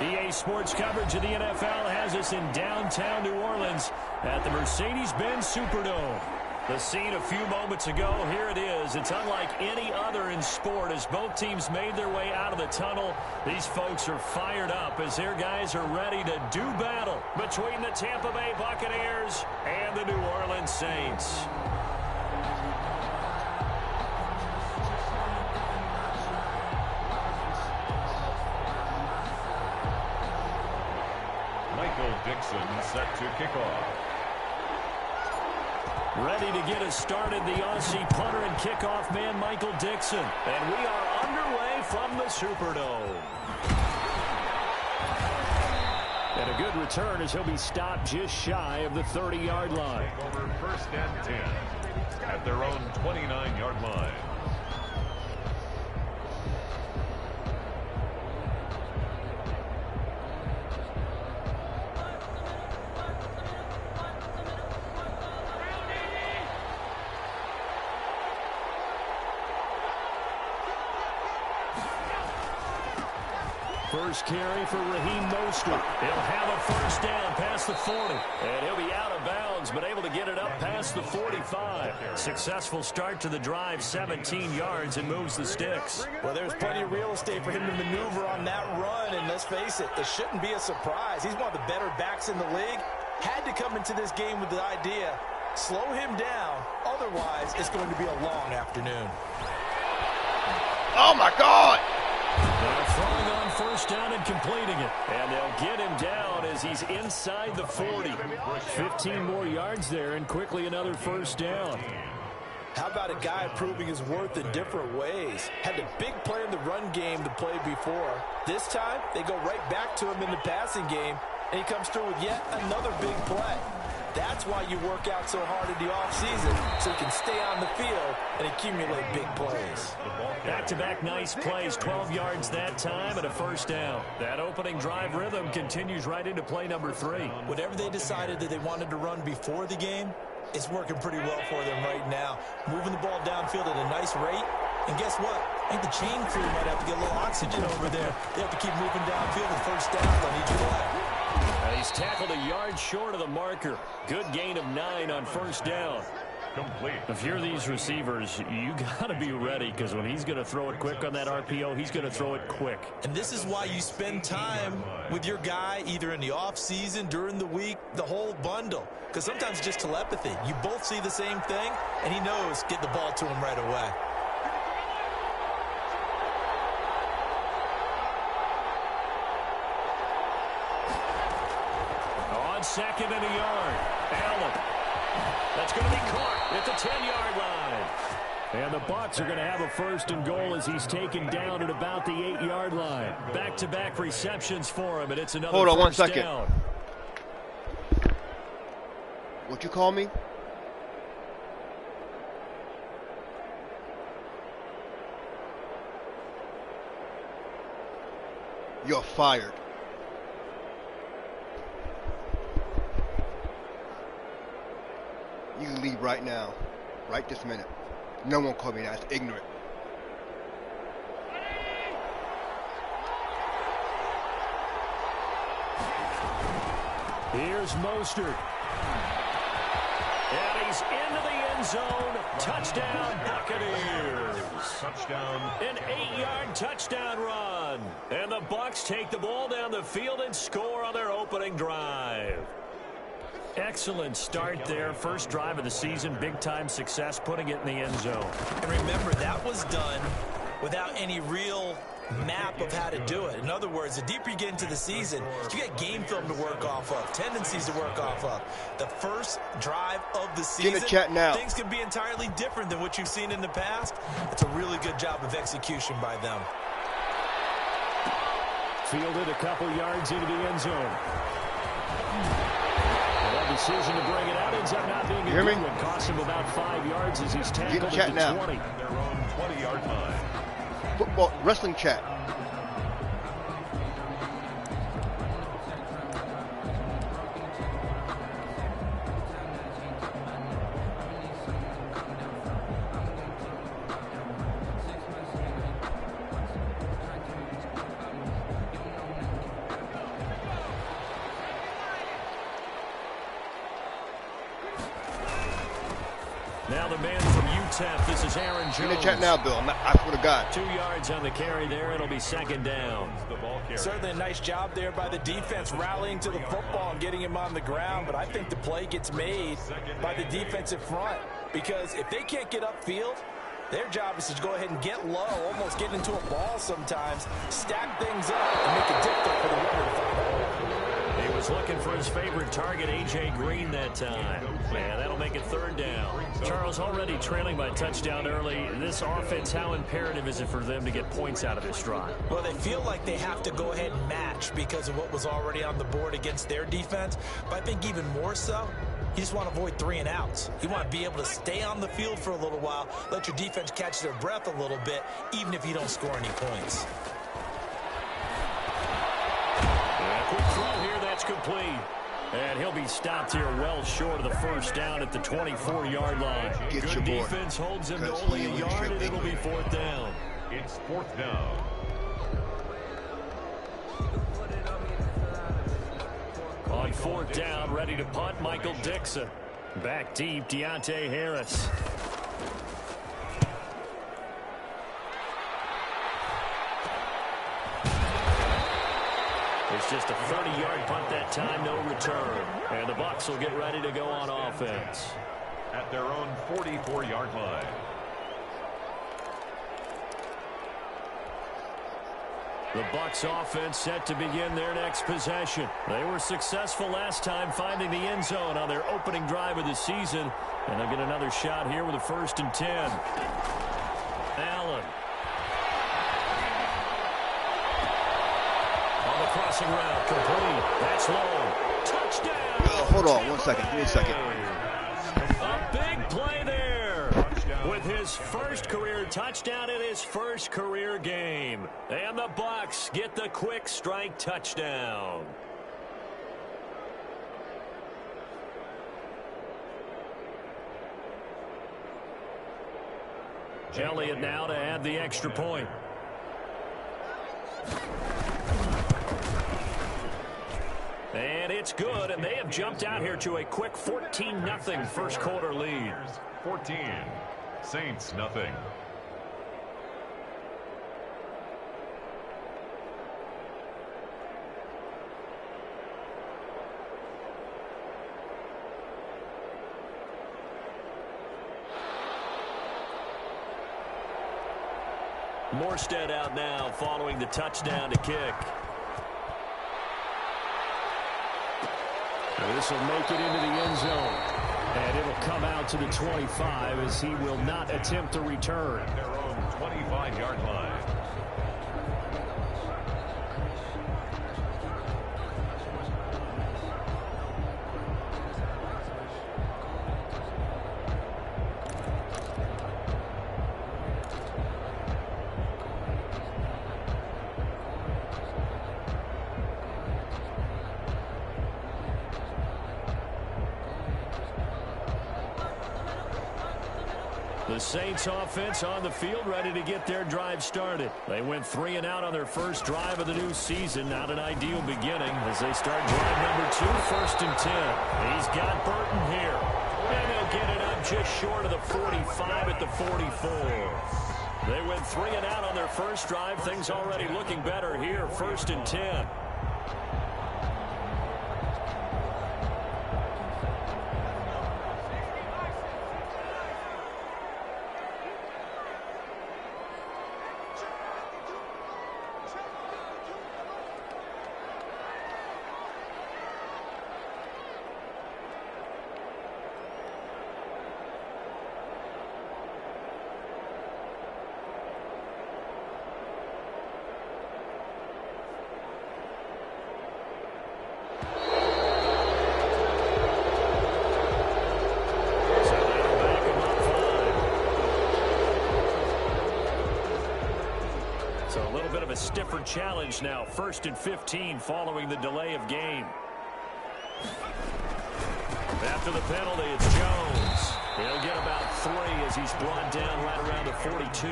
EA Sports coverage of the NFL has us in downtown New Orleans at the Mercedes-Benz Superdome. The scene a few moments ago, here it is. It's unlike any other in sport as both teams made their way out of the tunnel. These folks are fired up as their guys are ready to do battle between the Tampa Bay Buccaneers and the New Orleans Saints. Dixon set to kick off. Ready to get us started, the Aussie punter and kickoff man, Michael Dixon. And we are underway from the Superdome. And a good return as he'll be stopped just shy of the 30-yard line. Over 1st and 10 at their own 29-yard line. First carry for Raheem Mostert. He'll have a first down past the 40. And he'll be out of bounds, but able to get it up past the 45. Successful start to the drive, 17 yards, and moves the sticks. Well, there's plenty of real estate for him to maneuver on that run, and let's face it, it shouldn't be a surprise. He's one of the better backs in the league. Had to come into this game with the idea, slow him down, otherwise it's going to be a long afternoon. Oh, my God! They're throwing on first down and completing it. And they'll get him down as he's inside the 40. 15 more yards there and quickly another first down. How about a guy proving his worth in different ways? Had a big play in the run game to play before. This time, they go right back to him in the passing game, and he comes through with yet another big play. That's why you work out so hard in the offseason, so you can stay on the field and accumulate big plays. Back-to-back nice plays, 12 yards that time and a first down. That opening drive rhythm continues right into play number 3. Whatever they decided that they wanted to run before the game, it's working pretty well for them right now. Moving the ball downfield at a nice rate. And guess what? I think the chain crew might have to get a little oxygen over there. They have to keep moving downfield with first downs on each play. He's tackled a yard short of the marker. Good gain of 9 on first down. Complete. If you're these receivers, you got to be ready because when he's going to throw it quick on that RPO, he's going to throw it quick. And this is why you spend time with your guy either in the offseason, during the week, the whole bundle. Because sometimes it's just telepathy. You both see the same thing, and he knows get the ball to him right away. Second and a yard. Allen. That's going to be caught at the 10-yard line. And the Bucs are going to have a first and goal as he's taken down at about the 8-yard line. Back-to-back receptions for him, and it's another Hold on 1 first second. down. What you call me? You're fired. You can leave right now. Right this minute. No one called me that. It's ignorant. Here's Mostert. And he's into the end zone. Touchdown, Buccaneers. Touchdown. An 8-yard touchdown run. And the Bucs take the ball down the field and score on their opening drive. Excellent start there. First drive of the season. Big-time success putting it in the end zone. And remember, that was done without any real map of how to do it. In other words, the deeper you get into the season, you got game film to work off of, tendencies to work off of. The first drive of the season, get in the chat now. Things can be entirely different than what you've seen in the past. It's a really good job of execution by them. Fielded a couple yards into the end zone. That decision to bring it out ends up not being a good one. Cost him about 5 yards as he's tackled at the 20. Their own 20-yard line. Football, wrestling chat. the man from UTEP, this is Aaron Jones. In the chat now, Bill. I swear to God. 2 yards on the carry there. It'll be second down. Certainly a nice job there by the defense rallying to the football and getting him on the ground. But I think the play gets made by the defensive front. Because if they can't get upfield, their job is to go ahead and get low, almost get into a ball sometimes, stack things up, and make it difficult for the runner to find the hole. He was looking for his favorite target, A.J. Green, that time. And that'll make it third down. Charles, already trailing by a touchdown early. This offense, how imperative is it for them to get points out of this drive? Well, they feel like they have to go ahead and match because of what was already on the board against their defense. But I think even more so, you just want to avoid 3 and outs. You want to be able to stay on the field for a little while, let your defense catch their breath a little bit, even if you don't score any points. Quick throw here, that's complete. And he'll be stopped here well short of the first down at the 24-yard line. Good defense holds him to only a yard, and it'll be fourth down. It's fourth down. On fourth down, ready to punt, Michael Dixon. Back deep, Deontay Harris. It's just a 30-yard punt that time, no return. And the Bucs will get ready to go on offense. At their own 44-yard line. The Bucs offense set to begin their next possession. They were successful last time finding the end zone on their opening drive of the season. And they'll get another shot here with a 1st and 10. Allen. On the crossing route, complete. That's low. Touchdown! Hold on 1 second. Give me a second. A big play there. With his first career touchdown in his first career game. And the Bucs get the quick strike touchdown. Elliott now to add the extra point. And it's good, and they have jumped out here to a quick 14-0 first quarter lead. 14. Saints, nothing. Morstead out now following the touchdown to kick. This will make it into the end zone. And it'll come out to the 25 as he will not attempt to return. Their own 25-yard line. The Saints offense on the field ready to get their drive started. They went 3 and out on their first drive of the new season. Not an ideal beginning as they start drive number 2, 1st and 10. He's got Burton here. And they'll get it up just short of the 45 at the 44. They went 3 and out on their first drive. Things already looking better here, 1st and 10. A stiffer challenge now, 1st and 15 following the delay of game. After the penalty, it's Jones. He'll get about 3 as he's brought down right around the 42.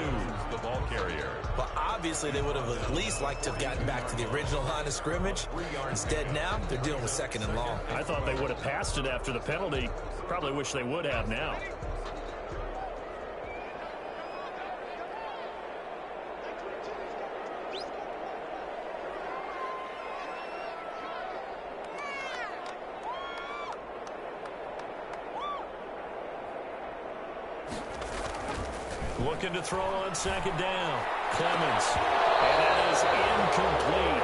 The ball carrier. But obviously they would have at least liked to have gotten back to the original line of scrimmage. Instead now, they're dealing with 2nd and long. I thought they would have passed it after the penalty. Probably wish they would have now. Looking to throw on second down. Clemens. And that is incomplete.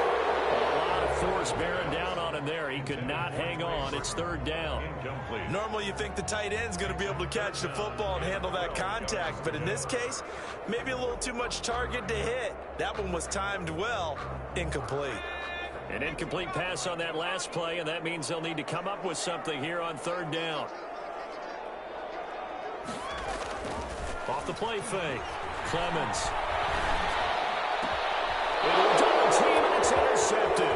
A lot of force bearing down on him there. He could not hang on. It's third down. Incomplete. Normally you think the tight end's going to be able to catch the football and handle that contact, but in this case, maybe a little too much target to hit. That one was timed well. Incomplete. An incomplete pass on that last play, and that means they'll need to come up with something here on third down. Off the play fake. Clemens. Into a double team, and it's intercepted.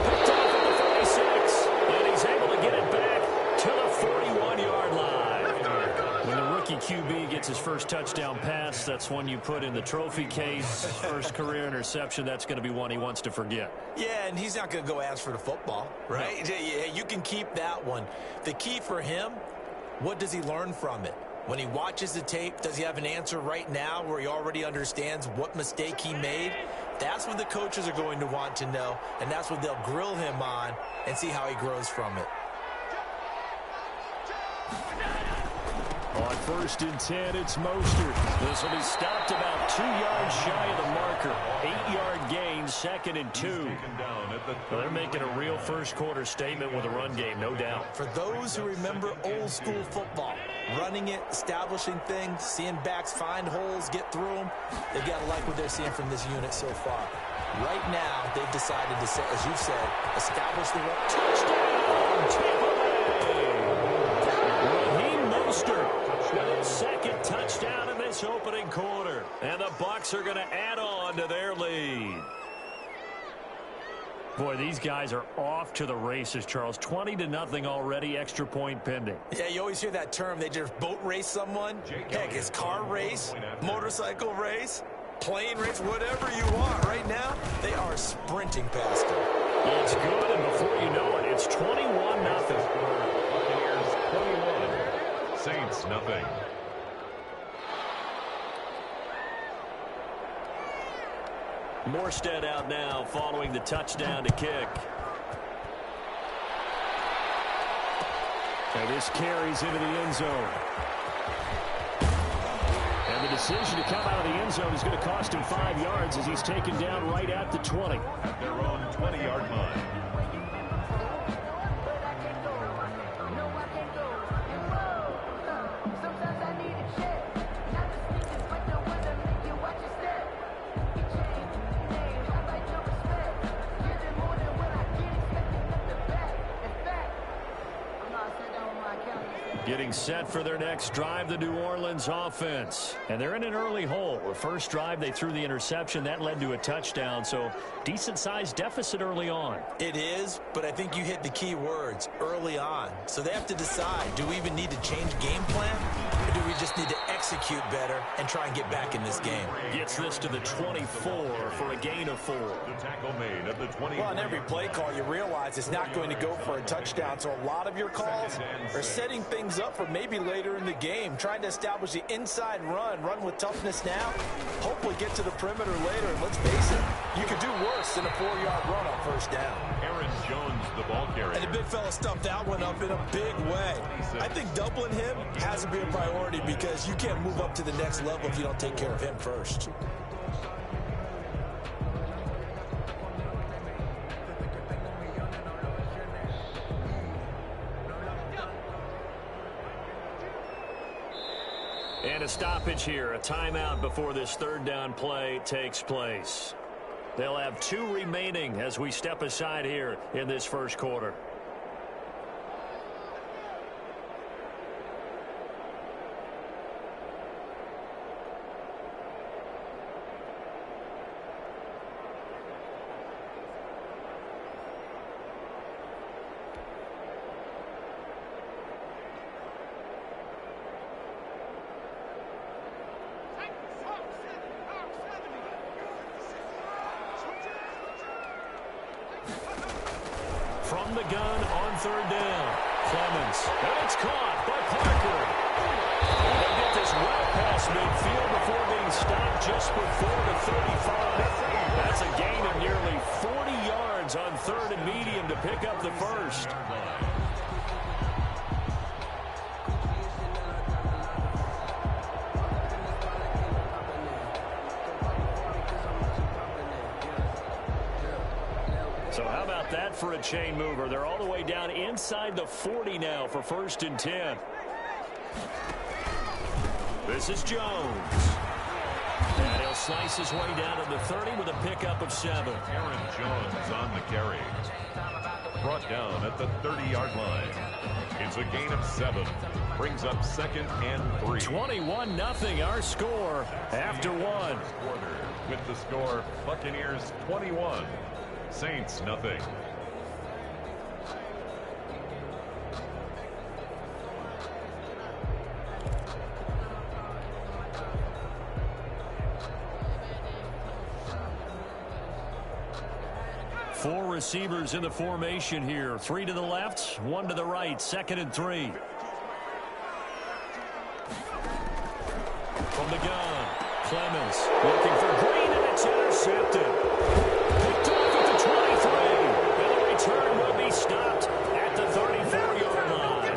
Picked off at the 46, and he's able to get it back to the 41-yard line. When the rookie QB gets his first touchdown pass, that's one you put in the trophy case. First career interception, that's going to be one he wants to forget. Yeah, and he's not going to go ask for the football, right? No. Yeah, you can keep that one. The key for him, what does he learn from it? When he watches the tape, does he have an answer right now where he already understands what mistake he made? That's what the coaches are going to want to know, and that's what they'll grill him on and see how he grows from it. On 1st and 10, it's Mostert. This will be stopped about 2 yards shy of the marker. 8-yard gain, 2nd and 2. Well, they're making a real first-quarter statement with a run game, no doubt. For those who remember old-school football, running it, establishing things, seeing backs find holes, get through them, they've got to like what they're seeing from this unit so far. Right now, they've decided to, as you've said, establish the run. Touchdown! Tampa Bay! Raheem Mostert. Second touchdown in this opening quarter. And the Bucs are going to add on to their lead. Boy, these guys are off to the races, Charles. 20-0 already, extra point pending. Yeah, you always hear that term. They just boat race someone. Heck, it's car race, motorcycle race, plane race, whatever you want. Right now, they are sprinting past them. It's good, and before you know it, it's 21-0. Buccaneers 21. Saints nothing. Morstead out now following the touchdown to kick. And this carries into the end zone. And the decision to come out of the end zone is going to cost him 5 yards as he's taken down right at the 20. At their own 20-yard line. Getting set for their next drive, the New Orleans offense. And they're in an early hole. The first drive, they threw the interception. That led to a touchdown, so decent-sized deficit early on. It is, but I think you hit the key words, early on. So they have to decide, do we even need to change game plan? Or do we just need to execute better and try and get back in this game? Gets this to the 24 for a gain of 4. The tackle made at the 20. Well, on every play call, you realize it's not going to go for a touchdown. So a lot of your calls are setting things up for maybe later in the game, trying to establish the inside run with toughness now, hopefully get to the perimeter later. And let's face it, you could do worse than a 4-yard run on first down. Aaron Jones, the ball carrier. And the big fella stuffed that one up in a big way. I think doubling him has to be a priority because you can't move up to the next level if you don't take care of him first. And a stoppage here, a timeout before this third down play takes place. They'll have 2 remaining as we step aside here in this first quarter. From the gun on third down. Clemens. And it's caught by Parker. And they get this well past midfield before being stopped just before the 35. That's a gain of nearly 40 yards on third and medium to pick up the first. So how about that for a chain mover? They're all the way down inside the 40 now for 1st and 10. This is Jones. And he'll slice his way down to the 30 with a pickup of 7. Aaron Jones on the carry. Brought down at the 30-yard line. It's a gain of 7. Brings up 2nd and 3. 21-0 our score after 1. With the score, Buccaneers 21, Saints nothing. Four receivers in the formation here. 3 to the left, 1 to the right. 2nd and 3. From the gun, Clemens looking for Green, and it's intercepted. Picked off at the 23. And the return will be stopped at the 34-yard line.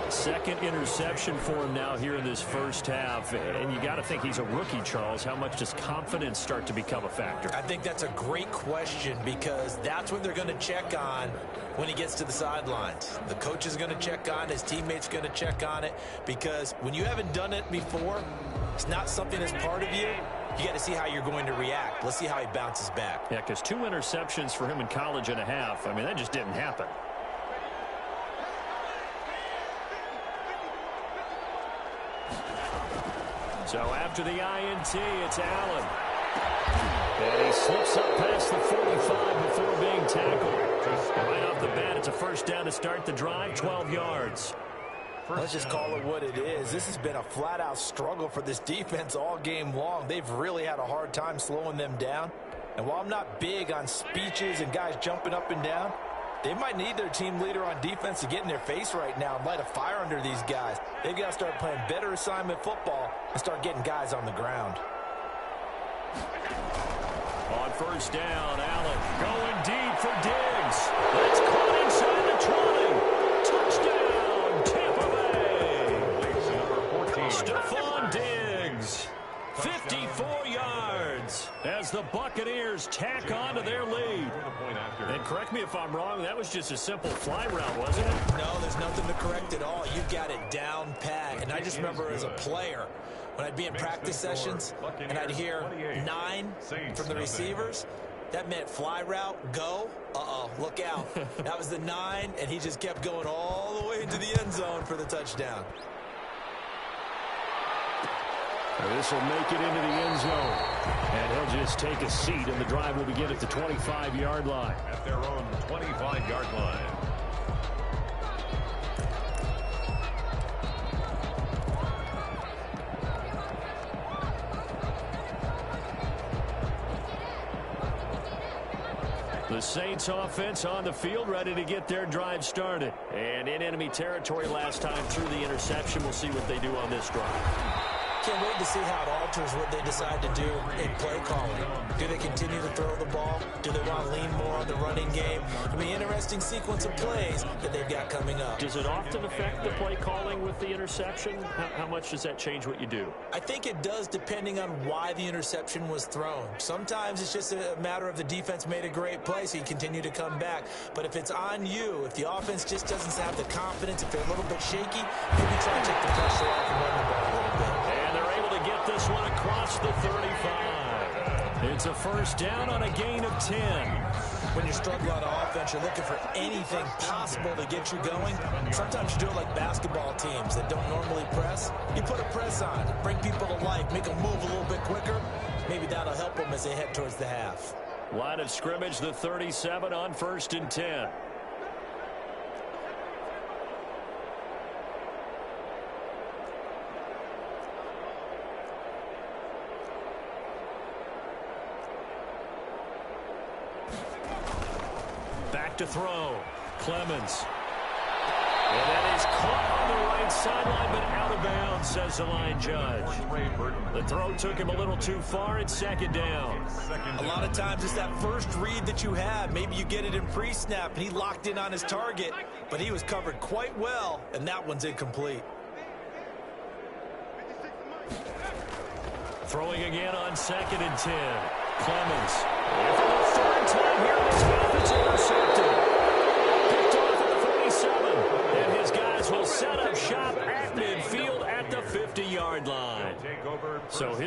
2nd interception for him now here in this first half. And you got to think he's a rookie, Charles. How much does confidence start to become a factor? I think that's a great question because that's what they're going to check on when he gets to the sidelines. The coach is going to check on, his teammates going to check on it, because when you haven't done it before, it's not something that's part of you. You got to see how you're going to react. Let's see how he bounces back. Yeah, because 2 interceptions for him in college and a half. I mean, that just didn't happen. So after the INT, it's Allen. And he slips up past the 45 before being tackled. Right off the bat, it's a 1st down to start the drive, 12 yards. Let's just call it what it is. This has been a flat-out struggle for this defense all game long. They've really had a hard time slowing them down. And while I'm not big on speeches and guys jumping up and down, they might need their team leader on defense to get in their face right now and light a fire under these guys. They've got to start playing better assignment football and start getting guys on the ground. On 1st down, Allen going deep for Diggs. That's caught inside the 20. Touchdown, Tampa Bay. Stephon Diggs. 54 yards as the Buccaneers tack on to their lead. And correct me if I'm wrong, that was just a simple fly route, wasn't it? No, there's nothing to correct at all. You got it down pat. And I just remember as a player, when I'd be in practice sessions and I'd hear 9 from the receivers, that meant fly route, go. Uh-oh, look out. That was the 9, and he just kept going all the way into the end zone for the touchdown. This will make it into the end zone. And he'll just take a seat, and the drive will begin at the 25-yard line. At their own 25-yard line. The Saints offense on the field, ready to get their drive started. And in enemy territory last time through the interception. We'll see what they do on this drive. Can't wait to see how it alters what they decide to do in play calling. Do they continue to throw the ball? Do they want to lean more on the running game? It'll be an interesting sequence of plays that they've got coming up. Does it often affect the play calling with the interception? How much does that change what you do? I think it does, depending on why the interception was thrown. Sometimes it's just a matter of the defense made a great play, so you continue to come back. But if it's on you, if the offense just doesn't have the confidence, if they're a little bit shaky, maybe try to take the pressure off and run the ball a little bit. And they're able to get this one across the 35. It's a 1st down on a gain of 10. When you struggle on offense, you're looking for anything possible to get you going. Sometimes you do it like basketball teams that don't normally press. You put a press on, bring people to life, make them move a little bit quicker. Maybe that'll help them as they head towards the half. Line of scrimmage, the 37 on 1st and 10. Back to throw. Clemens. And that is caught on the right sideline, but out of bounds, says the line judge. The throw took him a little too far. It's 2nd down. A lot of times it's that first read that you have. Maybe you get it in pre-snap, and he locked in on his target, but he was covered quite well, and that one's incomplete. Throwing again on 2nd and 10. Clemens. And for the 3rd time here in this half, it's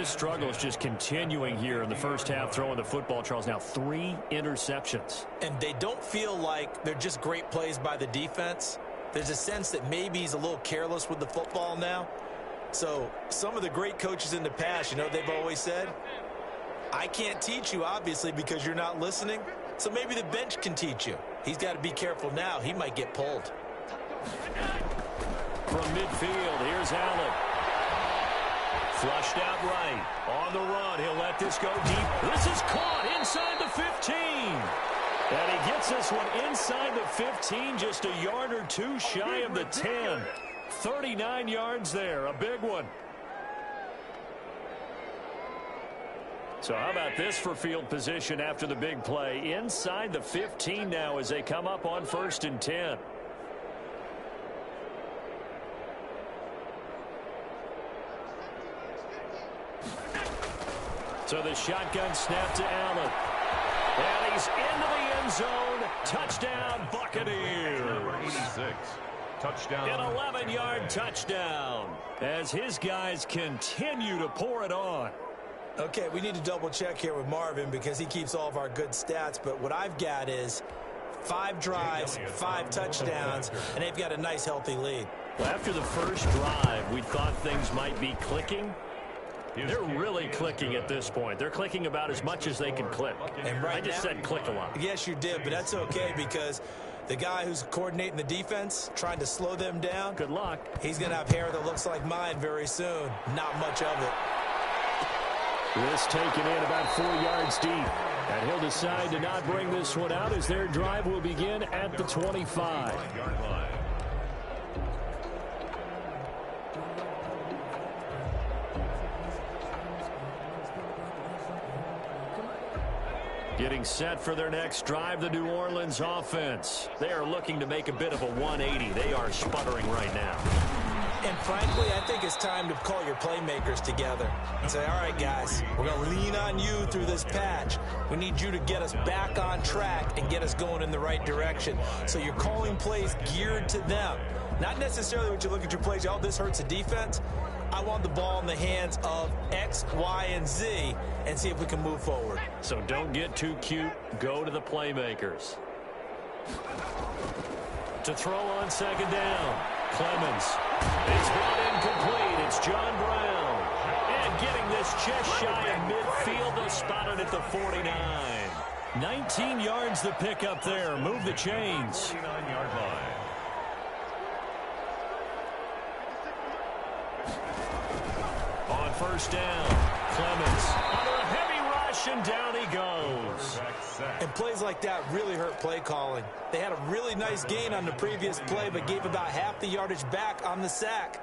his struggle is just continuing here in the first half, throwing the football, Charles. Now 3 interceptions. And they don't feel like they're just great plays by the defense. There's a sense that maybe he's a little careless with the football now. So some of the great coaches in the past, you know, they've always said, I can't teach you, obviously, because you're not listening. So maybe the bench can teach you. He's got to be careful now. He might get pulled. From midfield, here's Allen. Flushed out right. On the run, he'll let this go deep. This is caught inside the 15. And he gets this one inside the 15, just a yard or two shy of the 10. 39 yards there, a big one. So how about this for field position after the big play? Inside the 15 now as they come up on 1st and 10. So the shotgun snap to Allen. And he's into the end zone. Touchdown, Buccaneers. Number 86. Touchdown. An 11-yard touchdown as his guys continue to pour it on. Okay, we need to double check here with Marvin because he keeps all of our good stats. But what I've got is 5 drives, 5 touchdowns, and they've got a nice, healthy lead. Well, after the first drive, we thought things might be clicking. They're really clicking at this point. They're clicking about as much as they can click. And right I just said click a lot. Yes, you did, but that's okay because the guy who's coordinating the defense, trying to slow them down, Good luck. he's going to have hair that looks like mine very soon. Not much of it. This taken in about 4 yards deep. And he'll decide to not bring this one out as their drive will begin at the 25. Getting set for their next drive, the New Orleans offense. They are looking to make a bit of a 180. They are sputtering right now. And frankly, I think it's time to call your playmakers together and say, all right, guys, we're going to lean on you through this patch. We need you to get us back on track and get us going in the right direction. So you're calling plays geared to them. Not necessarily when you look at your plays, oh, this hurts the defense. I want the ball in the hands of X, Y, and Z and see if we can move forward. So don't get too cute. Go to the playmakers. To throw on 2nd down. Clemens. It's brought incomplete. It's John Brown. And getting this just shy of midfield. They'll spot it at the 49. 19 yards the pick up there. Move the chains. 49-yard line. On 1st down, Clemens under a heavy rush, and down he goes. And plays like that really hurt play calling. They had a really nice gain on the previous play, but gave about half the yardage back on the sack.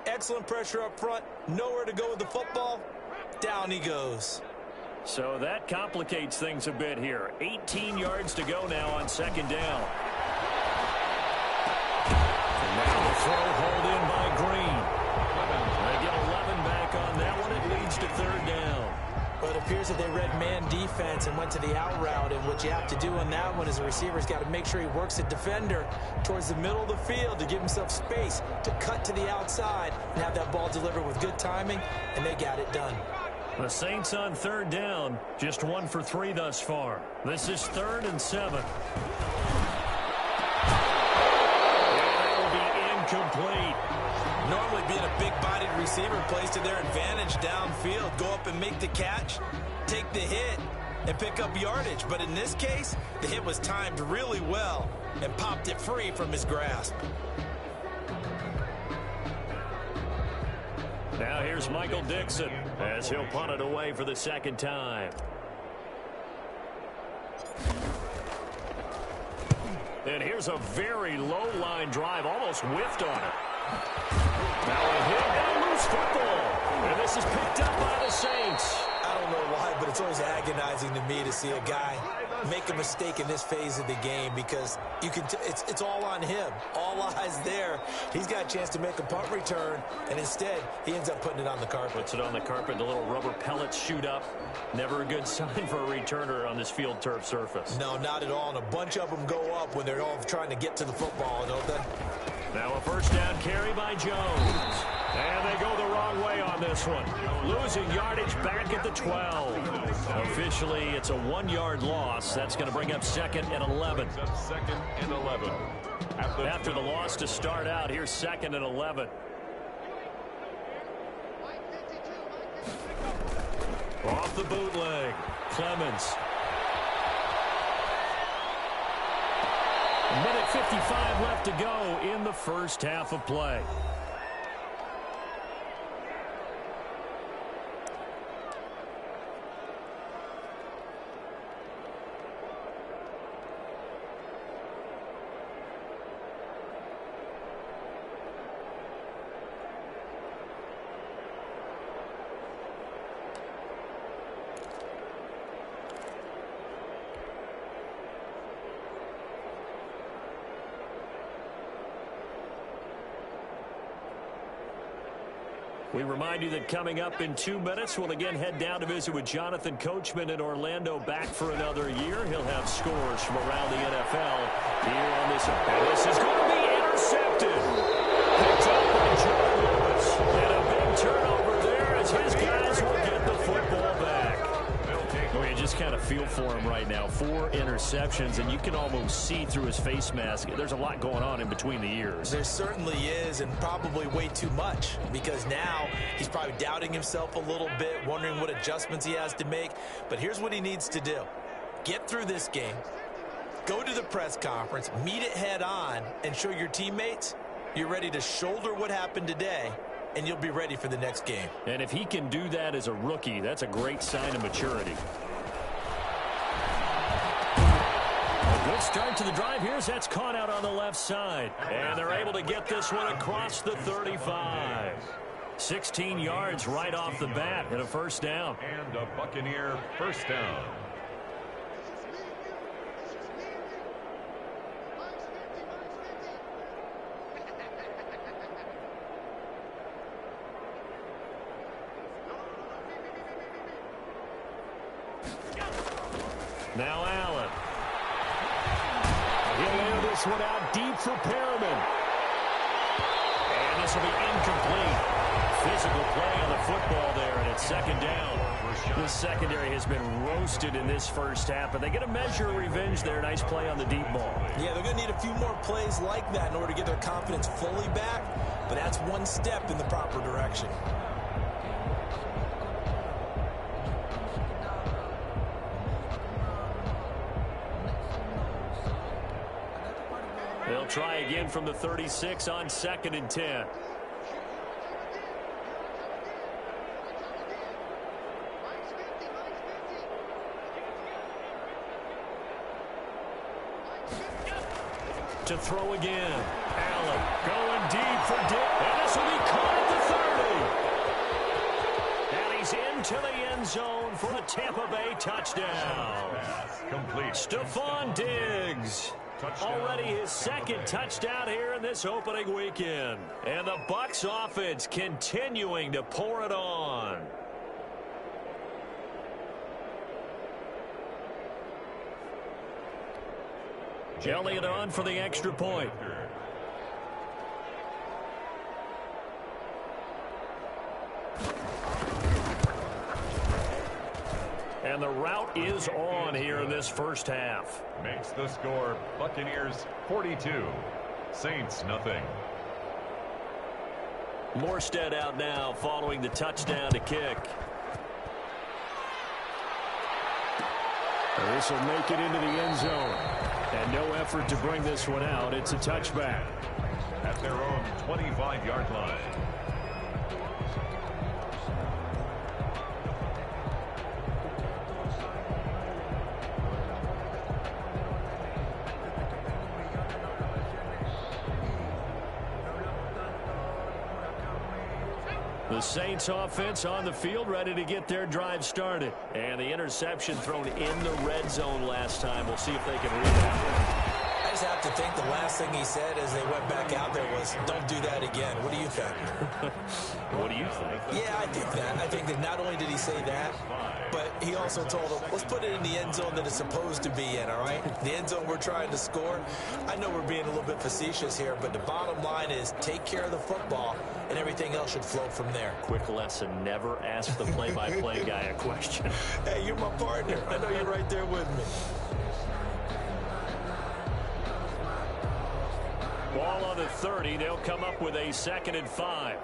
Excellent pressure up front, nowhere to go with the football. Down he goes. So that complicates things a bit here. 18 yards to go now on 2nd down. And now the throw hauled in by Green. They get 11 back on that one. It leads to 3rd down. Well, it appears that they read man defense and went to the out route, and what you have to do on that one is the receiver's got to make sure he works the defender towards the middle of the field to give himself space to cut to the outside and have that ball delivered with good timing, and they got it done. The Saints on 3rd down, just 1 for 3 thus far. This is 3rd and 7. And it will be incomplete. Normally being a big-bodied receiver plays to their advantage downfield. Go up and make the catch, take the hit, and pick up yardage. But in this case, the hit was timed really well and popped it free from his grasp. Now here's Michael Dixon as he'll punt it away for the 2nd time. And here's a very low-line drive, almost whiffed on it. Now a hit and a loose football. And this is picked up by the Saints. I don't know why, but it's always agonizing to me to see a guy make a mistake in this phase of the game because you can it's all on him. All eyes there. He's got a chance to make a punt return, and instead he ends up putting it on the carpet. Puts it on the carpet, the little rubber pellets shoot up. Never a good sign for a returner on this field turf surface. No, not at all, and a bunch of them go up when they're all trying to get to the football, don't they? Now a 1st down carry by Jones. And they go the wrong way on this one. Losing yardage back at the 12. Officially, it's a 1-yard loss. That's going to bring up 2nd and 11. Second and 11. After the loss to start out, here's 2nd and 11. Off the bootleg, Clemens. A minute 55 left to go in the first half of play. We remind you that coming up in 2 minutes, we'll again head down to visit with Jonathan Coachman in Orlando, back for another year. He'll have scores from around the NFL here on this. And this is going to be intercepted. Picked up by Jordan Lewis. And a big turnover there as his guys will get the football back. Well, you just kind of feel for him right now. 4 interceptions, and you can almost see through his face mask. There's a lot going on in between the ears. There certainly is, and probably way too much, because now he's probably doubting himself a little bit, wondering what adjustments he has to make. But here's what he needs to do. Get through this game, go to the press conference, meet it head on, and show your teammates you're ready to shoulder what happened today, and you'll be ready for the next game. And if he can do that as a rookie, that's a great sign of maturity. A good start to the drive. Here's that's caught out on the left side. And they're able to get this one across the 35. 16 yards right off the bat and a first down. And a Buccaneer first down. Now Allen. He'll air this one out deep for Perriman. And this will be incomplete. Physical play on the football there, and it's 2nd down. The secondary has been roasted in this first half, but they get a measure of revenge there. Nice play on the deep ball. Yeah, they're going to need a few more plays like that in order to get their confidence fully back, but that's one step in the proper direction. They'll try again from the 36 on 2nd and 10. To throw again. Allen going deep for Dick. And this will be caught at the 30. And he's into the end zone for a Tampa Bay touchdown. Complete. Stephon Diggs. Already his 2nd touchdown here in this opening weekend. And the Bucs offense continuing to pour it on. Elliott on for the extra point. And the route is on here in this first half. Makes the score Buccaneers 42, Saints nothing. Morstead out now following the touchdown to kick. This will make it into the end zone. And no effort to bring this one out. It's a touchback. At their own 25-yard line. The Saints offense on the field, ready to get their drive started. And the interception thrown in the red zone last time. We'll see if they can read that. I just have to think the last thing he said as they went back out there was, don't do that again. What do you think? What do you think? Yeah, I think that. I think that not only did he say that, but he also told them, let's put it in the end zone that it's supposed to be in, all right? The end zone we're trying to score. I know we're being a little bit facetious here, but the bottom line is take care of the football, and everything else should flow from there. Quick lesson, never ask the play-by-play guy a question. Hey, you're my partner. I know you're right there with me. Ball on the 30. They'll come up with a 2nd and 5.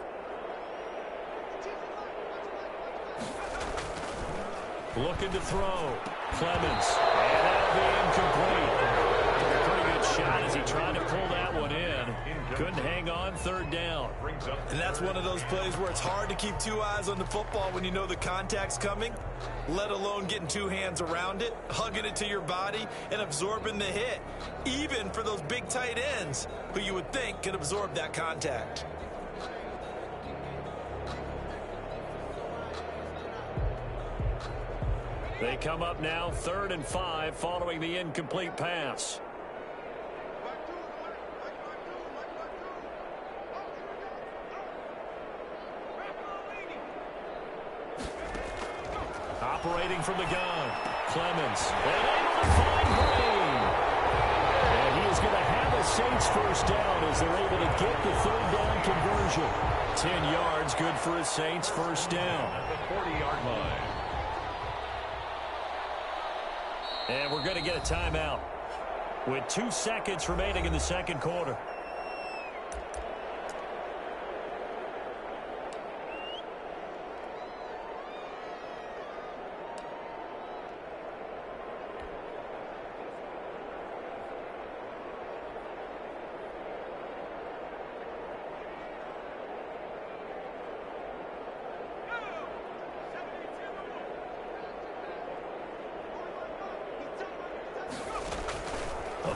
Looking to throw. Clemens. And that'll be incomplete. Pretty good shot as he tried to pull that one in. Couldn't hang on. 3rd down. And that's one of those plays where it's hard to keep 2 eyes on the football when you know the contact's coming, let alone getting 2 hands around it, hugging it to your body, and absorbing the hit, even for those big tight ends who you would think could absorb that contact. They come up now 3rd and 5 following the incomplete pass. Operating from the gun, Clemens. And able to find Green. And he is going to have a Saints first down as they're able to get the 3rd down conversion. 10 yards, good for a Saints first down. At the 40-yard line. And we're going to get a timeout with 2 seconds remaining in the 2nd quarter.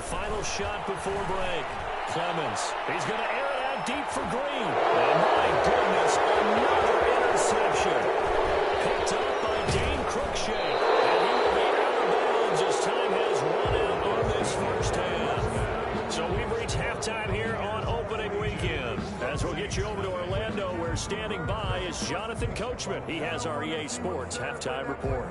Final shot before break. Clemens. He's going to air it out deep for Green. And my goodness, another interception. Picked up by Dane Cruikshank. And he will be out of bounds as time has run out on this first half. So we've reached halftime here on opening weekend. As we'll get you over to Orlando, where standing by is Jonathan Coachman. He has our EA Sports halftime report.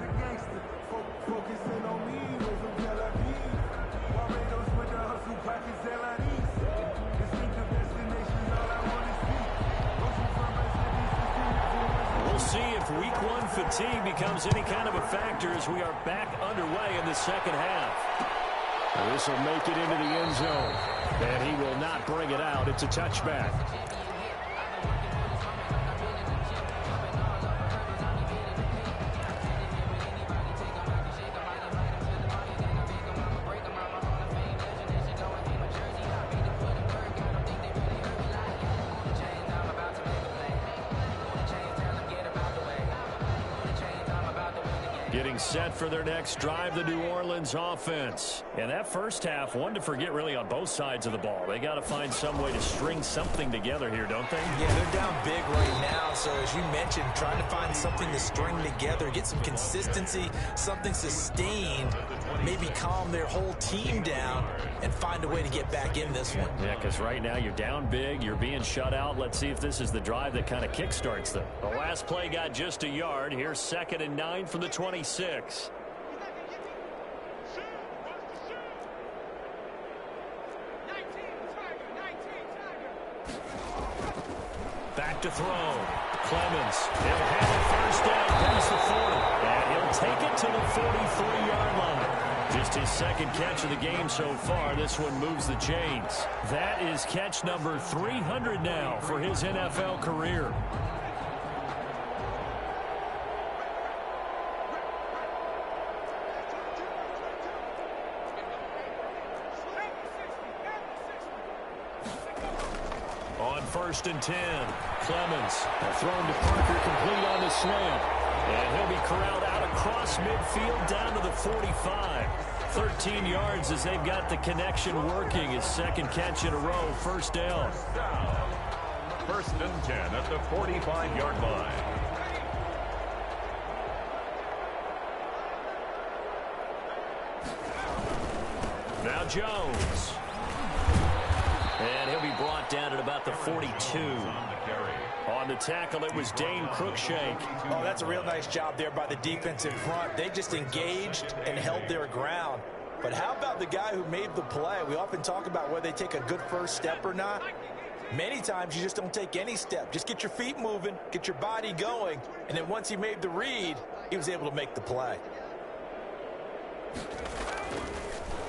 See if week 1 fatigue becomes any kind of a factor as we are back underway in the 2nd half. This will make it into the end zone. And he will not bring it out. It's a touchback. Getting set for their next drive, the New Orleans offense. And that first half, one to forget really on both sides of the ball. They got to find some way to string something together here, don't they? Yeah, they're down big right now. So as you mentioned, trying to find something to string together, get some consistency, something sustained, maybe calm their whole team down and find a way to get back in this one. Yeah, because right now you're down big, you're being shut out. Let's see if this is the drive that kind of kickstarts them. The last play got just a yard. Here's 2nd and 9 from the 26. Back to throw. Clemens. He'll have it first down past the 40. And he'll take it to the 43-yard line. Just his 2nd catch of the game so far. This one moves the chains. That is catch number 300 now for his NFL career. On 1st and 10, Clemens thrown to Parker, complete on the slant. And he'll be corralled out across midfield down to the 45. 13 yards as they've got the connection working. His 2nd catch in a row, first down. 1st and 10 at the 45-yard line. Now Jones. And he'll be brought down at about the 42. On the tackle, it was Dane Cruikshank. Oh, that's a real nice job there by the defensive front. They just engaged and held their ground. But how about the guy who made the play? We often talk about whether they take a good first step or not. Many times you just don't take any step. Just get your feet moving, get your body going, and then once he made the read, he was able to make the play.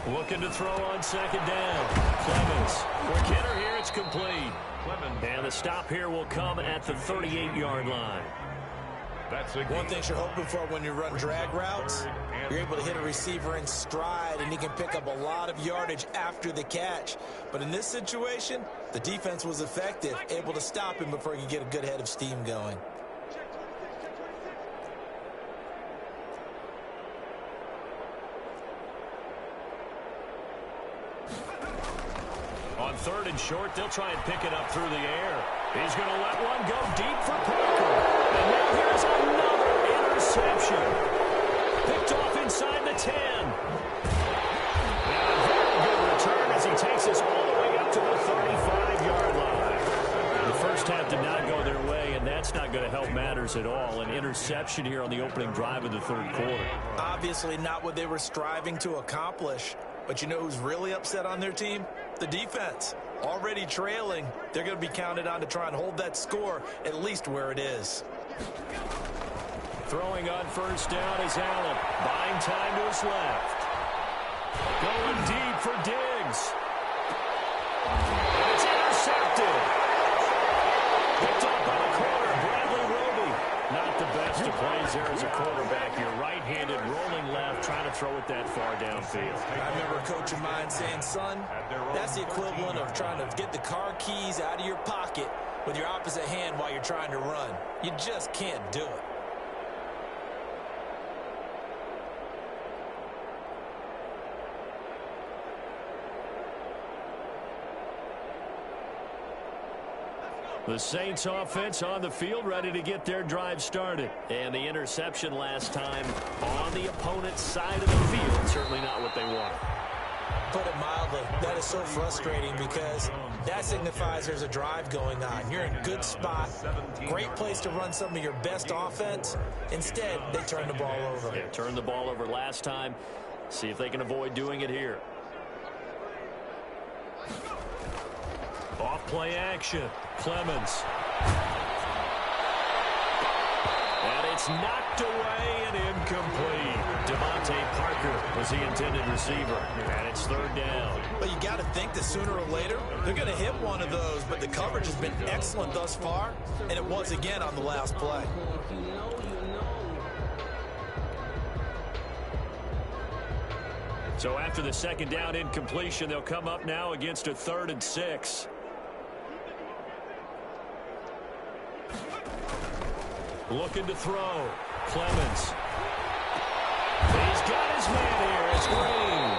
Looking to throw on second down. Clemens. For Kenner here, it's complete. And the stop here will come at the 38-yard line. That's one thing you're hoping for when you run drag routes. You're able to hit a receiver in stride, and he can pick up a lot of yardage after the catch. But in this situation, the defense was effective, able to stop him before he could get a good head of steam going. On third and short, they'll try and pick it up through the air. He's going to let one go deep for Parker. And now here's another interception. Picked off inside the 10. And a very good return as he takes us all the way up to the 35-yard line. The first half did not go their way, and that's not going to help matters at all. An interception here on the opening drive of the third quarter. Obviously not what they were striving to accomplish. But you know who's really upset on their team? The defense. Already trailing, they're going to be counted on to try and hold that score at least where it is. Throwing on first down is Allen. Buying time to his left. Going deep for Diggs. And it's intercepted. Picked up by the corner, Bradley Roby. Not the best of plays there as a quarterback. You're right-handed, rolling left, trying to throw it that far downfield. I remember a coach of mine saying, son, that's the equivalent of trying to get the car keys out of your pocket with your opposite hand while you're trying to run. You just can't do it. The Saints offense on the field, ready to get their drive started. And the interception last time on the opponent's side of the field. Certainly not what they wanted. Put it mildly, that is so frustrating because that signifies there's a drive going on. You're in a good spot, great place to run some of your best offense. Instead, they turn the ball over. Yeah, turned the ball over last time. See if they can avoid doing it here. Off play action. Clemens. And it's knocked away and incomplete. Devontae Parker was the intended receiver. And it's third down. But you got to think that sooner or later, they're going to hit one of those. But the coverage has been excellent thus far. And it was again on the last play. So after the second down incompletion, they'll come up now against a 3rd and 6. Looking to throw. Clemens. He's got his man here. It's Green.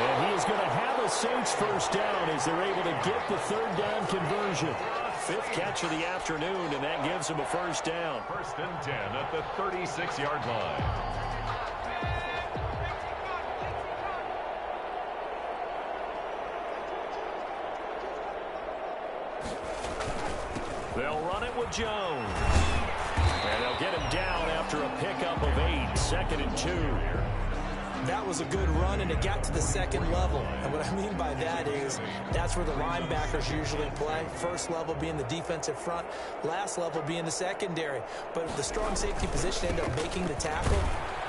And he is going to have a Saints first down as they're able to get the 3rd down conversion. 5th catch of the afternoon, and that gives him a first down. 1st and 10 at the 36-yard line. They'll run it with Jones. And they'll get him down after a pickup of 8. 2nd and 2. That was a good run, and it got to the second level. And what I mean by that is that's where the linebackers usually play. First level being the defensive front, last level being the secondary. But the strong safety position ended up making the tackle,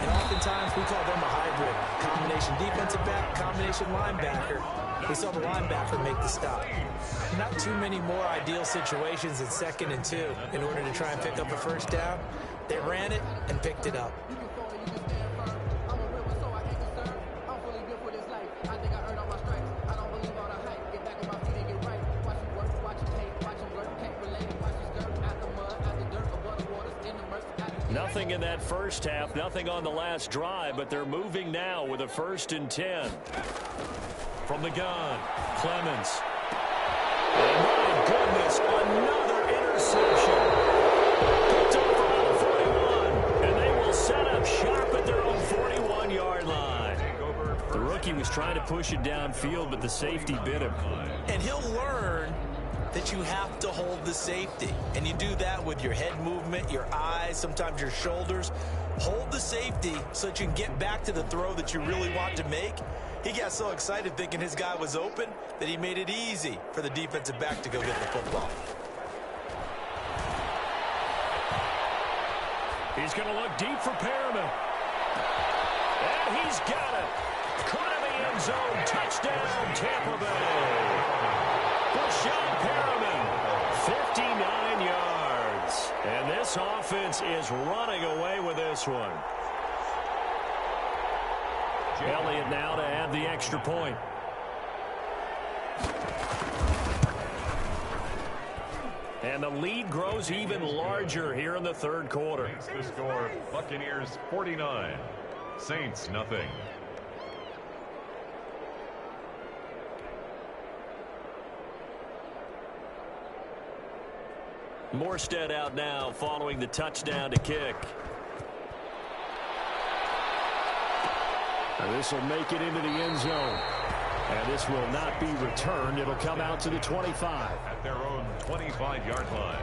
and oftentimes we call them a hybrid. Combination defensive back, combination linebacker. We saw the linebacker make the stop. Not too many more ideal situations in 2nd and 2 in order to try and pick up a first down. They ran it and picked it up. Nothing in that first half, nothing on the last drive, but they're moving now with a 1st and 10. From the gun, Clemens. And my goodness, another interception. Picked up around the 41, and they will set up shop at their own 41-yard line. The rookie was trying to push it downfield, but the safety bit him. And he'll learn that you have to hold the safety. And you do that with your head movement, your eyes, sometimes your shoulders. Hold the safety so that you can get back to the throw that you really want to make. He got so excited thinking his guy was open that he made it easy for the defensive back to go get the football. He's going to look deep for Perriman. And he's got it. Caught in the end zone. Touchdown, Tampa Bay. Brashad Perriman, 59 yards. And this offense is running away with this one. Elliott now to add the extra point. And the lead grows even larger here in the third quarter. The score, Buccaneers 49, Saints nothing. Morstead out now following the touchdown to kick. And this will make it into the end zone. And this will not be returned. It'll come out to the 25. At their own 25-yard line.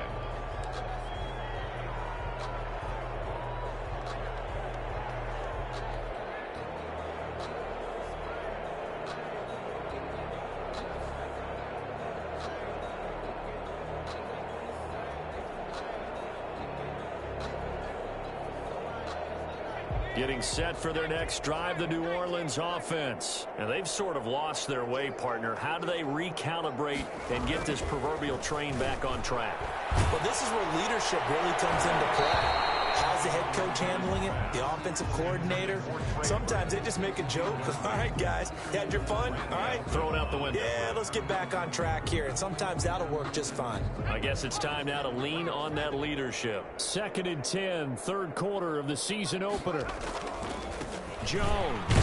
Getting set for their next drive, the New Orleans offense. And they've sort of lost their way, partner. How do they recalibrate and get this proverbial train back on track? Well, this is where leadership really comes into play. How's the head coach handling it? The offensive coordinator? Sometimes they just make a joke. All right, guys, you had your fun? All right. Throw it out the window. Yeah, let's get back on track here. And sometimes that'll work just fine. I guess it's time now to lean on that leadership. 2nd and 10, third quarter of the season opener. Jones.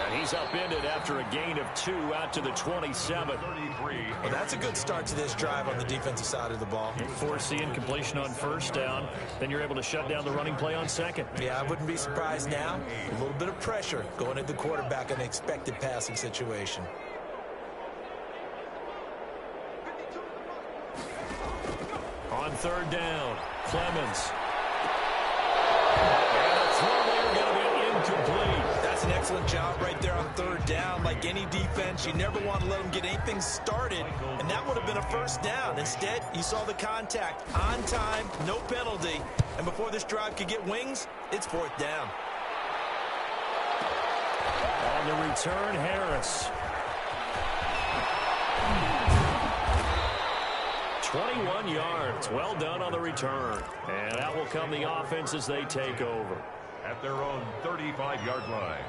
And he's upended after a gain of 2 out to the 27. Well, that's a good start to this drive on the defensive side of the ball. Force the incompletion on first down. Then you're able to shut down the running play on second. Yeah, I wouldn't be surprised now. A little bit of pressure going at the quarterback in an expected passing situation. On third down, Clemens. And a throw there going to be incomplete. That's an excellent job right there on third down. Like any defense, you never want to let them get anything started, and that would have been a first down. Instead, you saw the contact on time, no penalty, and before this drive could get wings, it's 4th down. On the return, Harris. 21 yards. Well done on the return. And that will come the offense as they take over. At their own 35-yard line.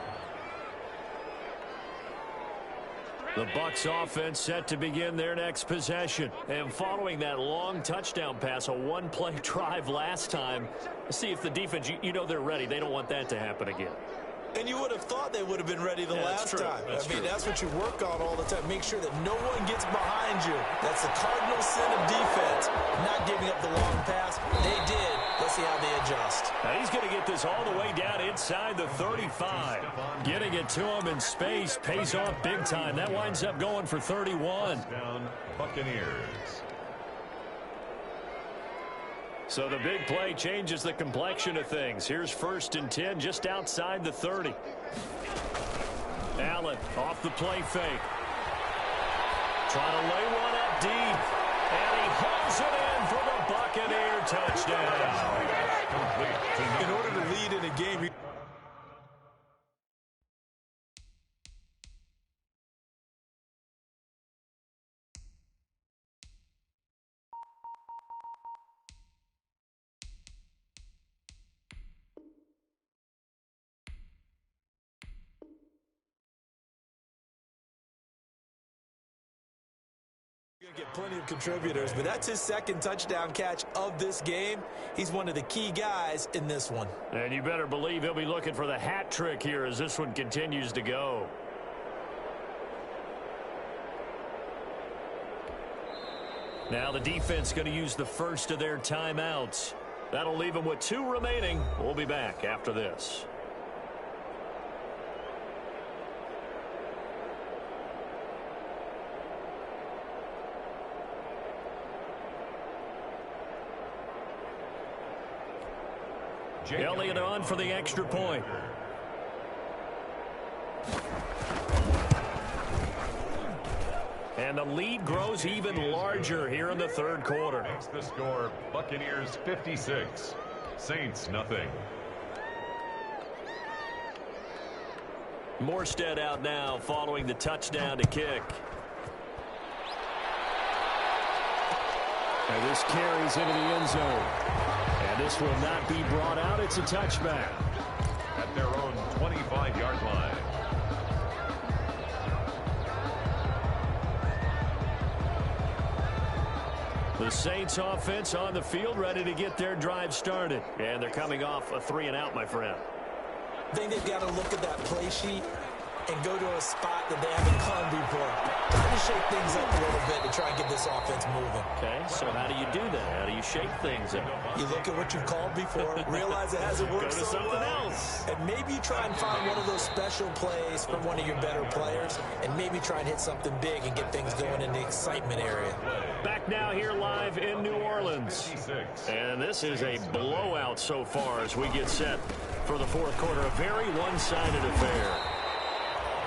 The Bucs offense set to begin their next possession. And following that long touchdown pass, a one-play drive last time, see if the defense, you know they're ready. They don't want that to happen again. And you would have thought they would have been ready the last time. That's true. That's what you work on all the time. Make sure that no one gets behind you. That's the cardinal sin of defense, not giving up the long pass. They did. Let's see how they adjust. Now he's going to get this all the way down inside the 35. Getting it to him in space pays off big time. That winds up going for 31. Down, Buccaneers. So the big play changes the complexion of things. Here's 1st and 10 just outside the 30. Allen off the play fake. Trying to lay one up deep. And he hauls it in for the Buccaneer touchdown. In order to lead in a game, get plenty of contributors, but that's his 2nd touchdown catch of this game. He's one of the key guys in this one. And you better believe he'll be looking for the hat trick here as this one continues to go. Now the defense going to use the first of their timeouts. That'll leave them with 2 remaining. We'll be back after this. Elliott on for the extra point. And the lead grows even larger here in the third quarter. Makes the score Buccaneers 56, Saints nothing. Morstead out now following the touchdown to kick. And this carries into the end zone. And this will not be brought out. It's a touchback. At their own 25-yard line. The Saints offense on the field ready to get their drive started. And they're coming off a 3-and-out, my friend. I think they've got to look at that play sheet and go to a spot that they haven't gone before. Try to shake things up a little bit to try and get this offense moving. Okay, so how do you do that? How do you shake things up? You look at what you've called before, realize it hasn't worked Go to so something well, else. and maybe you try and find one of those special plays from one of your better players, and maybe try and hit something big and get things going in the excitement area. Back now here live in New Orleans. And this is a blowout so far as we get set for the fourth quarter. A very one-sided affair.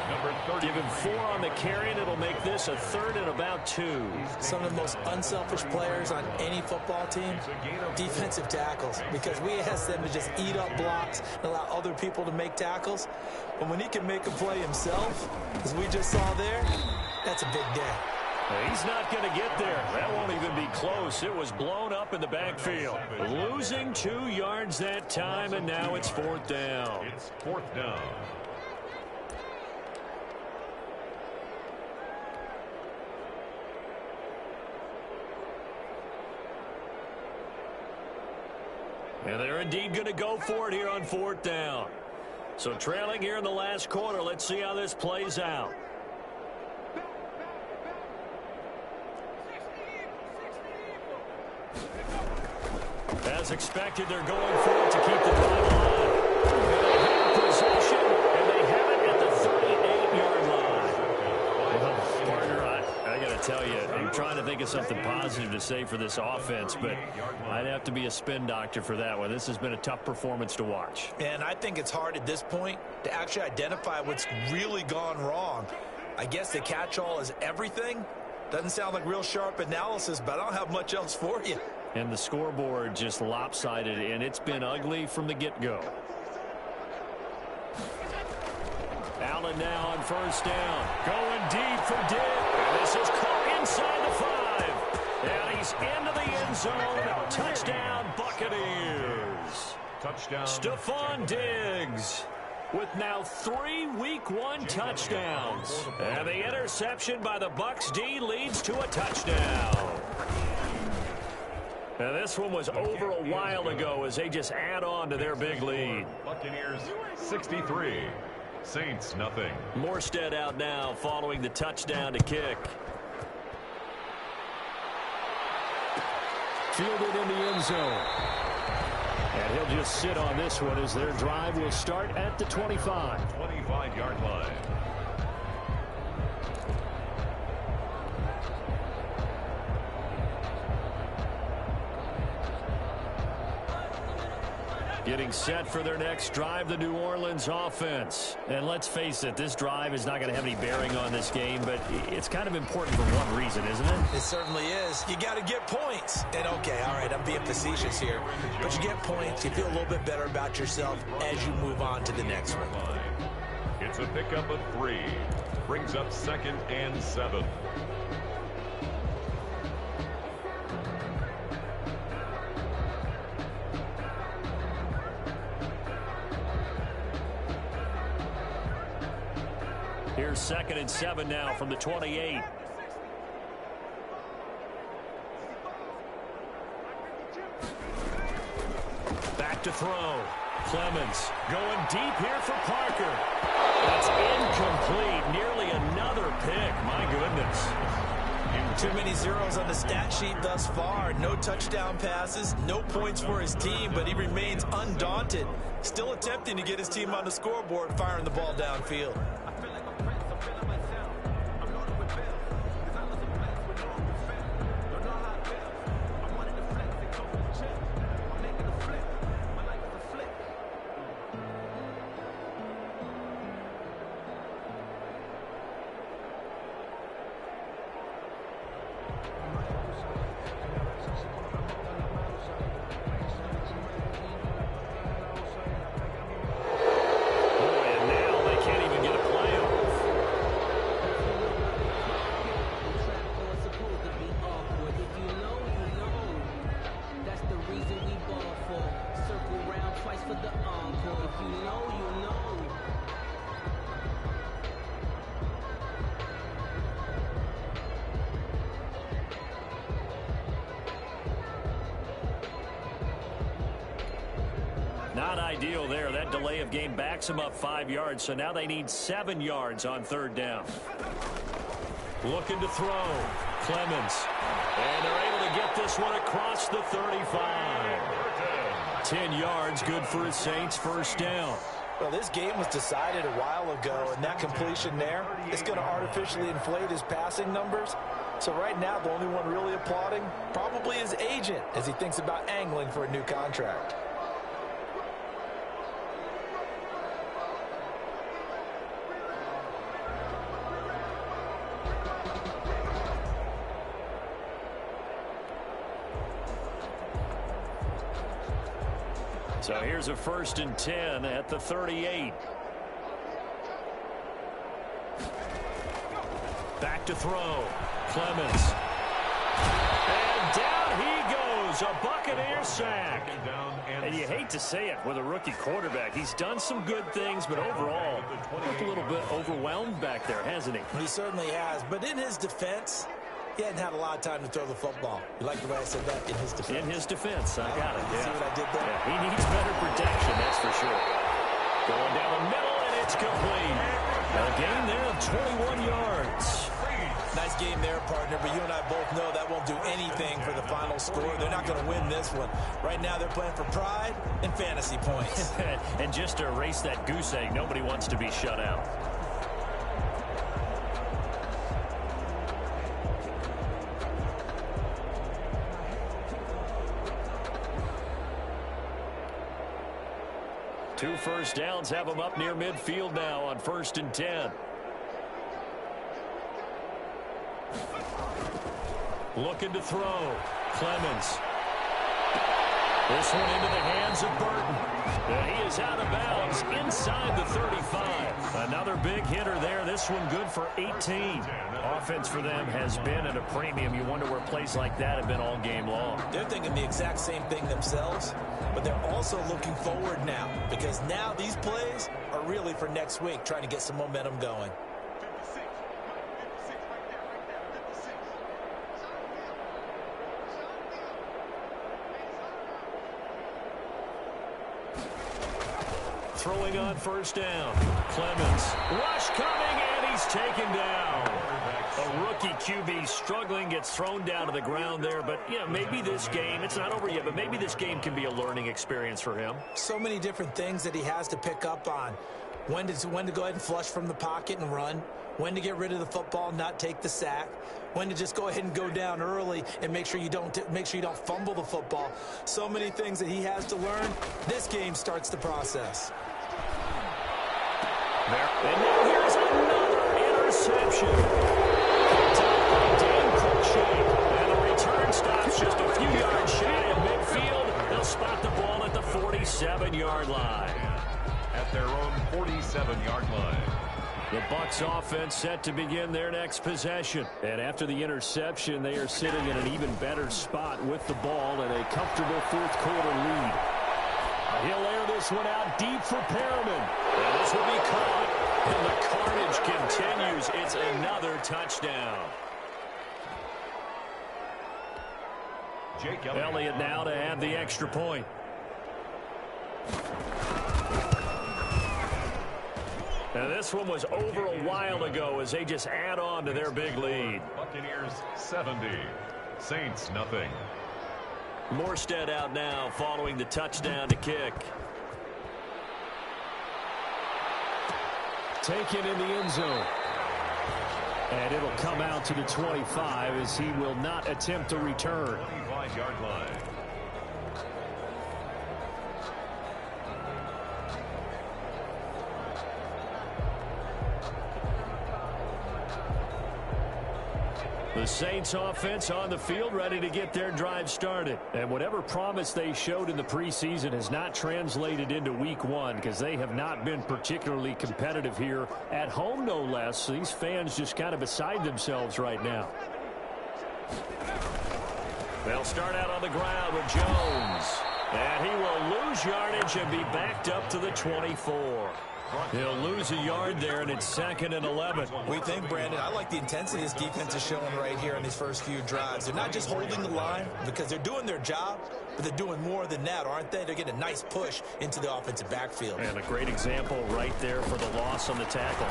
Number 30. Give him 4 on the carry, and it'll make this a 3rd and about 2. Some of the most unselfish players on any football team, defensive tackles, because we ask them to just eat up blocks and allow other people to make tackles. But when he can make a play himself, as we just saw there, that's a big day. He's not going to get there. That won't even be close. It was blown up in the backfield. Losing 2 yards that time, and now it's 4th down. It's 4th down. And they're indeed going to go for it here on 4th down. So trailing here in the last quarter. Let's see how this plays out. As expected, they're going for it to keep the drive alive. They have possession, and they have it at the 38-yard line. Well, partner, I got to tell you, I'm trying to think of something positive to say for this offense, but I'd have to be a spin doctor for that one. This has been a tough performance to watch. And I think it's hard at this point to actually identify what's really gone wrong. I guess the catch-all is everything. Doesn't sound like real sharp analysis, but I don't have much else for you. And the scoreboard just lopsided, and it's been ugly from the get-go. Allen now on 1st down. Going deep for Dick. This is caught inside the 5. And he's into the end zone. Touchdown, Buccaneers. Touchdown. Stephon Diggs with now 3 Week 1 touchdowns. And the interception by the Bucs D leads to a touchdown. And this one was over a while ago as they just add on to their big lead. Buccaneers 63, Saints nothing. Morstead out now following the touchdown to kick. Fielded in the end zone. And he'll just sit on this one as their drive will start at the 25. 25-yard line. Getting set for their next drive, the New Orleans offense. And let's face it, this drive is not going to have any bearing on this game, but it's kind of important for one reason, isn't it? It certainly is. You got to get points. And okay, all right, I'm being facetious here. But you get points, you feel a little bit better about yourself as you move on to the next one. It's a pickup of 3. Brings up 2nd and 7. Here's 2nd and 7 now from the 28. Back to throw. Clemens going deep here for Parker. That's incomplete. Nearly another pick. My goodness. Too many zeros on the stat sheet thus far. No touchdown passes, no points for his team, but he remains undaunted. Still attempting to get his team on the scoreboard, firing the ball downfield. Not ideal there. That delay of game backs them up 5 yards, so now they need 7 yards on 3rd down. Looking to throw. Clemens. And they're able to get this one across the 35. 10 yards, good for his Saints, 1st down. Well, this game was decided a while ago, and that completion there is going to artificially inflate his passing numbers. So right now, the only one really applauding probably his agent as he thinks about angling for a new contract. So here's a 1st and 10 at the 38. Back to throw. Clemens. And down he goes. A Buccaneer sack. And you hate to say it with a rookie quarterback. He's done some good things, but overall, looked a little bit overwhelmed back there, hasn't he? He certainly has. But in his defense, he hadn't had a lot of time to throw the football. You like the way I said that? In his defense. In his defense. I got it. Yeah. See what I did there? Yeah, he needs better protection, that's for sure. Going down the middle, and it's complete. A gain there of 21 yards. Nice game there, partner, but you and I both know that won't do anything for the final score. They're not going to win this one. Right now, they're playing for pride and fantasy points. And just to erase that goose egg, nobody wants to be shut out. Two 1st downs have them up near midfield now on 1st and 10. Looking to throw. Clemens. This one into the hands of Burton. He is out of bounds inside the 35. Another big hitter there. This one good for 18. Offense for them has been at a premium. You wonder where plays like that have been all game long. They're thinking the exact same thing themselves, but they're also looking forward now because now these plays are really for next week, trying to get some momentum going. Throwing on 1st down. Clemens. Rush coming, and he's taken down. A rookie QB struggling, gets thrown down to the ground there. But, yeah, maybe this game, it's not over yet, but maybe this game can be a learning experience for him. So many different things that he has to pick up on. When to go ahead and flush from the pocket and run. When to get rid of the football, not take the sack. When to just go ahead and go down early and make sure you don't fumble the football. So many things that he has to learn. This game starts the process. And now here's another interception. Picked up by Dan Cruikshank. And the return stops just a few yards shy of midfield. They'll spot the ball at the 47-yard line. At their own 47-yard line. The Bucs offense set to begin their next possession. And after the interception, they are sitting in an even better spot with the ball and a comfortable 4th quarter lead. He'll air this one out deep for Perriman. And this will be caught. And the carnage continues. It's another touchdown. Jake Elliott now to have the extra point. Now this one was over a while ago as they just add on to their big lead. Buccaneers 70. Saints nothing. Morstead out now following the touchdown to kick. Taken in the end zone. And it'll come out to the 25 as he will not attempt a return. 25-yard line. The Saints offense on the field ready to get their drive started. And whatever promise they showed in the preseason has not translated into week 1 because they have not been particularly competitive here at home, no less. So these fans just kind of beside themselves right now. They'll start out on the ground with Jones. And he will lose yardage and be backed up to the 24. He'll lose a yard there, and it's 2nd and 11. We think, Brandon, I like the intensity this defense is showing right here in these first few drives. They're not just holding the line because they're doing their job, but they're doing more than that, aren't they? They're getting a nice push into the offensive backfield. And a great example right there for the loss on the tackle.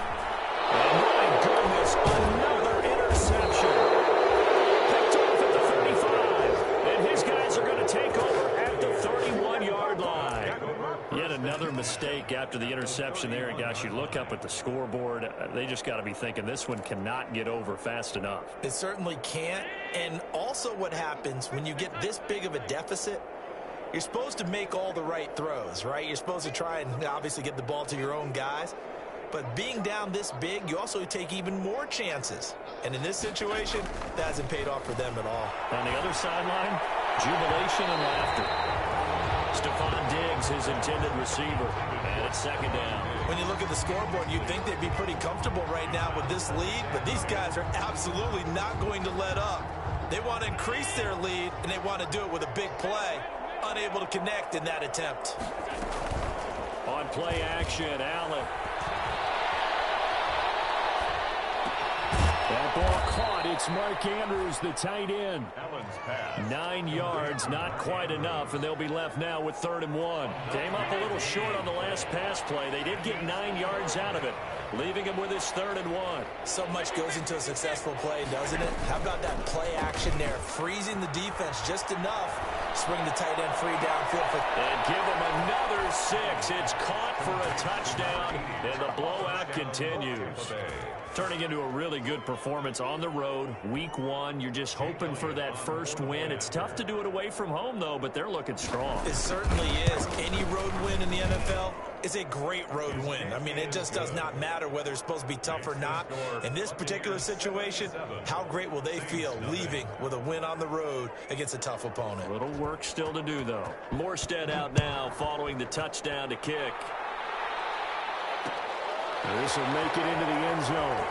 Oh, my goodness, another interception. Picked off at the 35. And his guys are going to take over at the 31-yard line. Yet another mistake after the interception there. And, gosh, you look up at the scoreboard, they just got to be thinking this one cannot get over fast enough. It certainly can't. And also what happens when you get this big of a deficit, you're supposed to make all the right throws, right? You're supposed to try and obviously get the ball to your own guys. But being down this big, you also take even more chances. And in this situation, that hasn't paid off for them at all. On the other sideline, jubilation and laughter. Stephon Diggs, his intended receiver. And it's 2nd down. When you look at the scoreboard, you'd think they'd be pretty comfortable right now with this lead. But these guys are absolutely not going to let up. They want to increase their lead, and they want to do it with a big play. Unable to connect in that attempt. On play action, Allen. That ball caught. It's Mark Andrews, the tight end. 9 yards, not quite enough, and they'll be left now with 3rd and 1. Came up a little short on the last pass play. They did get 9 yards out of it, leaving him with his 3rd and 1. So much goes into a successful play, doesn't it? How about that play action there? Freezing the defense just enough. Swing the tight end free downfield. And give him another 6. It's caught for a touchdown, and the blowout continues. Turning into a really good performance on the road, week 1. You're just hoping for that first win. It's tough to do it away from home, though, but they're looking strong. It certainly is. Any road win in the NFL is a great road win. I mean, it just does not matter whether it's supposed to be tough or not. In this particular situation, how great will they feel leaving with a win on the road against a tough opponent? A little work still to do, though. Morstead out now following the touchdown to kick. This will make it into the end zone.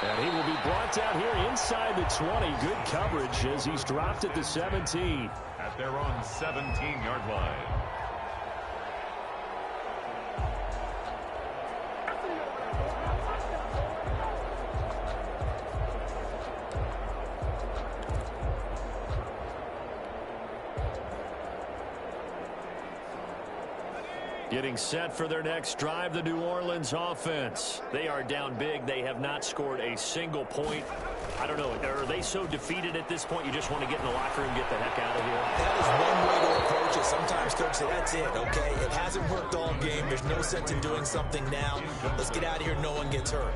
And he will be brought down here inside the 20. Good coverage as he's dropped at the 17. At their own 17-yard line. Getting set for their next drive, the New Orleans offense. They are down big. They have not scored a single point. I don't know. Are they so defeated at this point you just want to get in the locker room and get the heck out of here? That is one way to approach it. Sometimes coach say, that's it, okay? It hasn't worked all game. There's no sense in doing something now. Let's get out of here. No one gets hurt.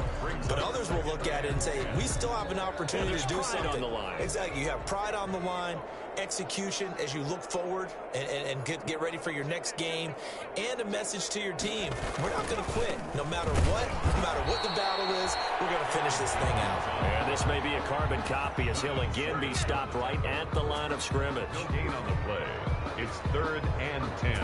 But others will look at it and say, we still have an opportunity to do something. On the line. Exactly. You have pride on the line, execution as you look forward and get ready for your next game, and a message to your team. We're not going to quit. No matter what the battle is, we're going to finish this thing out. And this may be a carbon copy as he'll again be stopped right at the line of scrimmage. No gain on the play. It's 3rd and 10.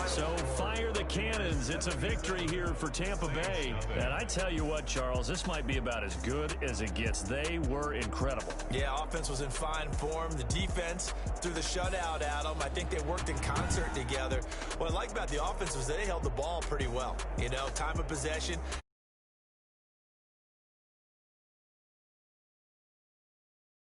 So fire the cannons. It's a victory here for Tampa Bay. And I tell you what, Charles, this might be about as good as it gets. They were incredible. Yeah, offense was in fine form. The defense threw the shutout at them. I think they worked in concert together. What I like about the offense was they held the ball pretty well. You know, time of possession.